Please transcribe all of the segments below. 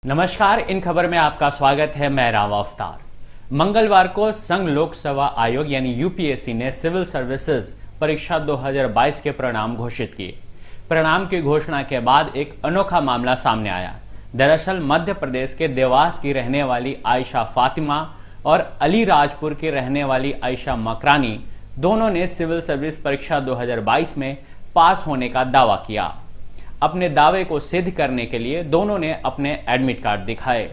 नमस्कार, इन खबर में आपका स्वागत है। मैं राव अवतार। मंगलवार को संघ लोक सेवा आयोग यानी यूपीएससी ने सिविल सर्विसेज परीक्षा 2022 के परिणाम घोषित किए। परिणाम की घोषणा के बाद एक अनोखा मामला सामने आया। दरअसल मध्य प्रदेश के देवास की रहने वाली आयशा फातिमा और अलीराजपुर की रहने वाली आयशा मकरानी दोनों ने सिविल सर्विस परीक्षा 2022 में पास होने का दावा किया। अपने दावे को सिद्ध करने के लिए दोनों ने अपने एडमिट कार्ड दिखाए।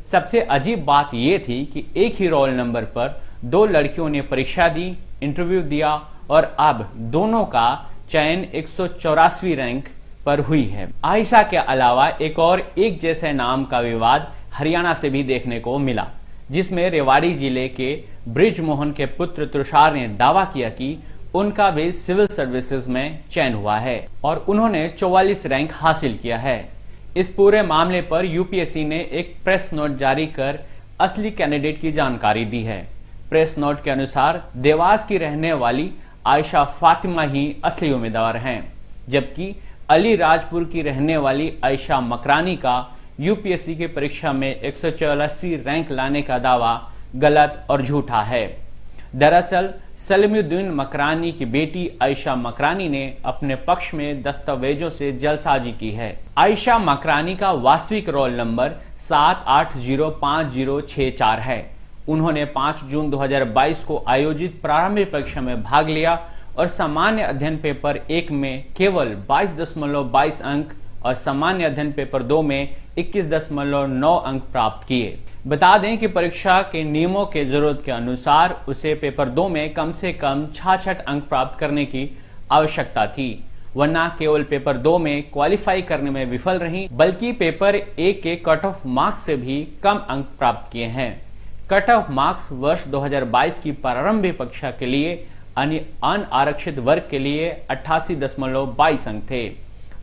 सबसे अजीब बात यह थी कि एक ही रोल नंबर पर दो लड़कियों ने परीक्षा दी, इंटरव्यू दिया और अब दोनों का चयन 184वीं रैंक पर हुई है। आयशा के अलावा एक जैसे नाम का विवाद हरियाणा से भी देखने को मिला, जिसमें रेवाड़ी जिले के बृजमोहन के पुत्र तुषार ने दावा किया कि उनका भी सिविल सर्विसेज में चयन हुआ है और उन्होंने 44 रैंक हासिल किया है। इस पूरे मामले पर यूपीएससी ने एक प्रेस नोट जारी कर असली कैंडिडेट की जानकारी दी है। प्रेस नोट के अनुसार देवास की रहने वाली आयशा फातिमा ही असली उम्मीदवार हैं, जबकि अलीराजपुर की रहने वाली आयशा मकरानी का यूपीएससी की परीक्षा में 184 रैंक लाने का दावा गलत और झूठा है। दरअसल सलीमुद्दीन मकरानी की बेटी आयशा मकरानी ने अपने पक्ष में दस्तावेजों से जलसाजी की है। आयशा मकरानी का वास्तविक रोल नंबर 78050064 है। उन्होंने 5 जून 2022 को आयोजित प्रारंभिक परीक्षा में भाग लिया और सामान्य अध्ययन पेपर 1 में केवल 22.22 अंक और सामान्य अध्ययन पेपर 2 में 21.9 अंक प्राप्त किए। बता दें कि परीक्षा के नियमों के जरूरत के अनुसार उसे पेपर 2 में कम से कम 66 अंक प्राप्त करने की आवश्यकता थी, वरना केवल पेपर 2 में क्वालिफाई करने में विफल रही, बल्कि पेपर 1 के कट ऑफ मार्क्स से भी कम अंक प्राप्त किए हैं। कट ऑफ मार्क्स वर्ष 2022 की प्रारंभिक परीक्षा के लिए अनारक्षित वर्ग के लिए 88.22 अंक थे।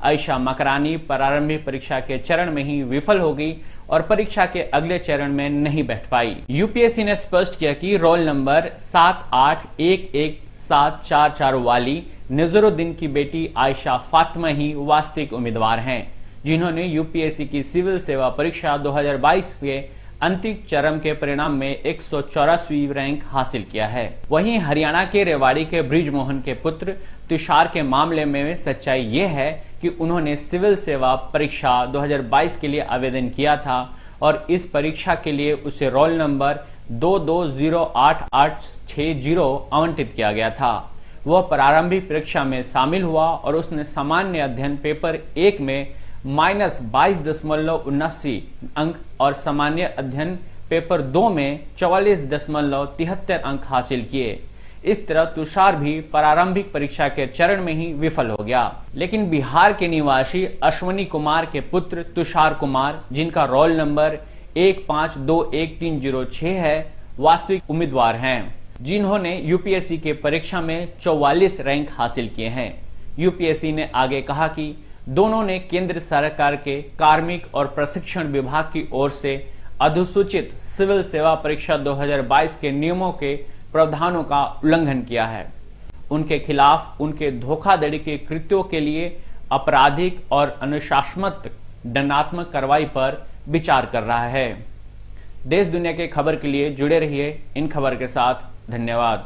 आयशा मकरानी प्रारंभिक परीक्षा के चरण में ही विफल हो गई और परीक्षा के अगले चरण में नहीं बैठ पाई। यूपीएससी ने स्पष्ट किया कि रोल नंबर 78111744 वाली नजरुद्दीन की बेटी आयशा फातिमा ही वास्तविक उम्मीदवार हैं, जिन्होंने यूपीएससी की सिविल सेवा परीक्षा 2022 के अंतिम चरण के परिणाम में 184वीं रैंक हासिल किया है। वहीं हरियाणा के रेवाड़ी के बृजमोहन के पुत्र तुषार के मामले में सच्चाई ये है कि उन्होंने सिविल सेवा परीक्षा 2022 के लिए आवेदन किया था और इस परीक्षा के लिए उसे रोल नंबर 22088860 आवंटित किया गया था। वह प्रारंभिक परीक्षा में शामिल हुआ और उसने सामान्य अध्ययन पेपर 1 में -22.79 अंक और सामान्य अध्ययन पेपर 2 में 44.73 अंक हासिल किए। इस तरह तुषार भी प्रारंभिक परीक्षा के चरण में ही विफल हो गया। लेकिन बिहार के निवासी अश्वनी कुमार के पुत्र तुषार कुमार, जिनका रोल नंबर 1521306 है, वास्तविक उम्मीदवार हैं, जिन्होंने यूपीएससी के परीक्षा में 44 रैंक हासिल किए हैं। यूपीएससी ने आगे कहा कि दोनों ने केंद्र सरकार के कार्मिक और प्रशिक्षण विभाग की ओर से अधिसूचित सिविल सेवा परीक्षा 2022 के नियमों के प्रावधानों का उल्लंघन किया है। उनके खिलाफ उनके धोखाधड़ी के कृत्यों के लिए आपराधिक और अनुशासनात्मक दंडात्मक कार्रवाई पर विचार कर रहा है। देश दुनिया के खबर के लिए जुड़े रहिए इन खबर के साथ। धन्यवाद।